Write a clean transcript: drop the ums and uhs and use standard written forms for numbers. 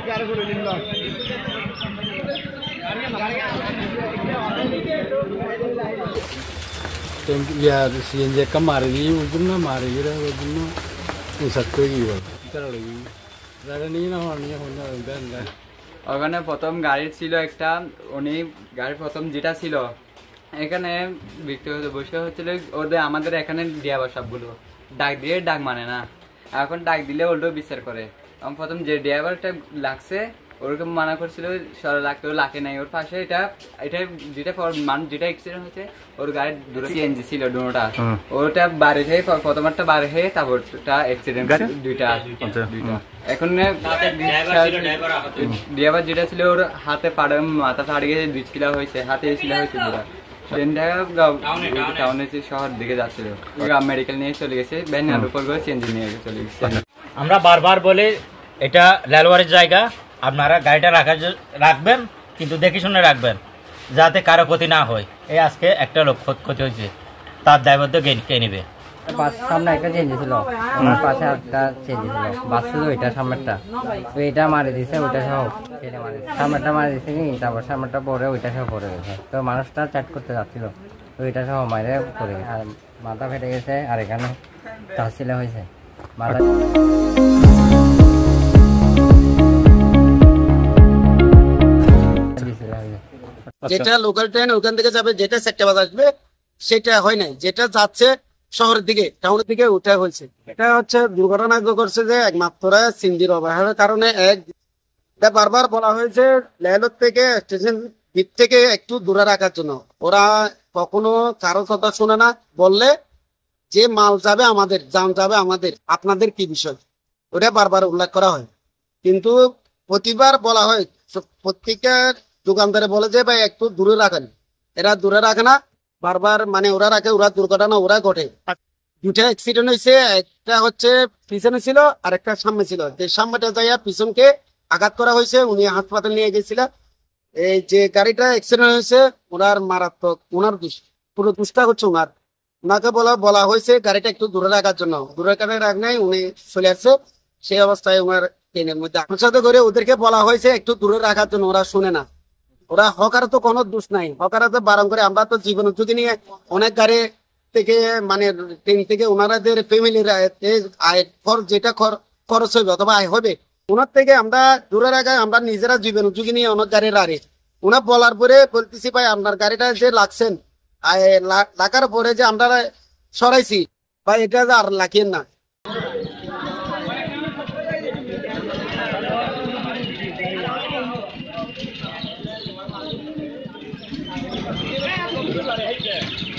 Ya siang kemarin ini udah mari kita udah satu gitu. Kita lagi. Ada nih namanya Honda dan. ওখানে প্রথম গাড়ি ছিল একটা উনি গাড়ি প্রথম যেটা ছিল এখানে ব্যক্তিগত বসে হচ্ছিল ওদের আমাদের এখানে ডিয়াবা সবগুলো ডাক দিয়ে ডাক মানে না এখন ডাক দিলে উল্টো বিচার করে আমি প্রথম যে ড্রাইভারটা লাগছে ওরকম মানা করছিল সর লাগতে ও লাখে নাই ওর পাশে এটা যেটা মানুষ যেটা অ্যাক্সিডেন্ট হয়েছে ওর গাড়ির দুটো সিএনজি ছিল দুটোটা ওটা বাড়ি হয়ে প্রথমটা বাড়ি হয়ে তারপরটা অ্যাক্সিডেন্ট দুইটা এখন ড্রাইভার যেটা ছিল ওর হাতে পাড়ে মাথা ফাড়ে গেছে 2 কিলো হয়েছে হাতে শিলা হয়েছে পুরো ট্রেনটা টাউনের শহর দিকে যাচ্ছিল মেডিকেল নিয়ে চলে গেছে ব্যানের উপর করে চেঞ্জ নিয়ে চলে গেছে আমরা বারবার বলি এটা রেলওয়ের জায়গা আপনারা গাড়িটা রাখবেন কিন্তু দেখে শুনে রাখবেন যাতে কারো ক্ষতি না হয় এই আজকে একটা লোক ক্ষতি হয়েছে তার দায়বদ্ধ কে নেবে সামনে একটা চেঞ্জ ছিল আমার পাশে একটা চেঞ্জ ছিল বাস ছিল ওইটা সামনেরটা তো এটা মারি দিছে ওইটা সহ ছেলে মারি সামনেরটা মারি দিছে কি তারপর সামনেরটা পরে ওইটা সহ পড়ে গেছে তো মানুষটা চ্যাট করতে যাচ্ছিল ওইটা সহ মারে পড়ে গেছে আর মাথা ফেটে গেছে আর এখানে চাচ্ছিলে হয়েছে মাথা যেটা লোকাল ট্রেন ওখান থেকে যাবে যেটা সেক্টর আসবে সেটা হয় নাই যেটা যাচ্ছে শহরের দিকে টাউনের দিকে ওটা হয়েছে এটা হচ্ছে দুর্ঘটনা করছে যে একমাত্র সিঞ্জির অবহেলার কারণে এটা বারবার বলা হয়েছে লেলর থেকে স্টেশন দ্বীপ থেকে একটু দূরে রাখার জন্য ওরা কখনো কারো কথা শুনে না বললে যে মাল যাবে আমাদের যান যাবে আমাদের আপনাদের কি বিষয় ওটা বারবার উল্লেখ করা হয় কিন্তু প্রতিবার বলা হয় প্রত্যেকটা দোকানদারে বলে যে ভাই একটু দূরে রাখেন এরা দূরে রাখে না বারবার মানে ওরা রাখে ওরা দুর্ঘটনা ওরা ঘটে দুটা অ্যাক্সিডেন্ট হয়েছে একটা হচ্ছে পিছনে ছিল আর একটা সামনে ছিল যে সামনেটা যাইয়া পিছনকে আঘাত করা হয়েছে উনি হাসপাতাল নিয়ে গেছিল এই যে গাড়িটা অ্যাক্সিডেন্ট হয়েছে ওনার মারাত্মক ওনার পুরো দুষ্টা হচ্ছে ওনাকে বলা হয়েছে গাড়িটা একটু দূরে রাখার জন্য দূরে কারণে রাখ নাই উনি চলে আসছে সেই অবস্থায় ওনার ট্রেনের মধ্যে আপনার সাথে করে ওদেরকে বলা হয়েছে একটু দূরে রাখার জন্য ওরা শুনে না ওরা হকার তো কোনো দোষ নাই হকারা তো বারণ করে আমরা তো জীবন ঝুঁকি নিয়ে অনেক গাড়ি থেকে মানে ট্রেন থেকে ওনারাদের ফ্যামিলির আয় যেটা খরচ হবে অথবা আয় হবে ওনার থেকে আমরা দূরে রাখায় আমরা নিজেরা জীবন ঝুঁকি নিয়ে অনেক গাড়ির আরে ওনার বলার পরে বলতেছি ভাই আপনার গাড়িটা যে লাগছেন লাগার পরে যে আমরা সরাইছি ভাই এটা আর লাগিয়েন না Right there.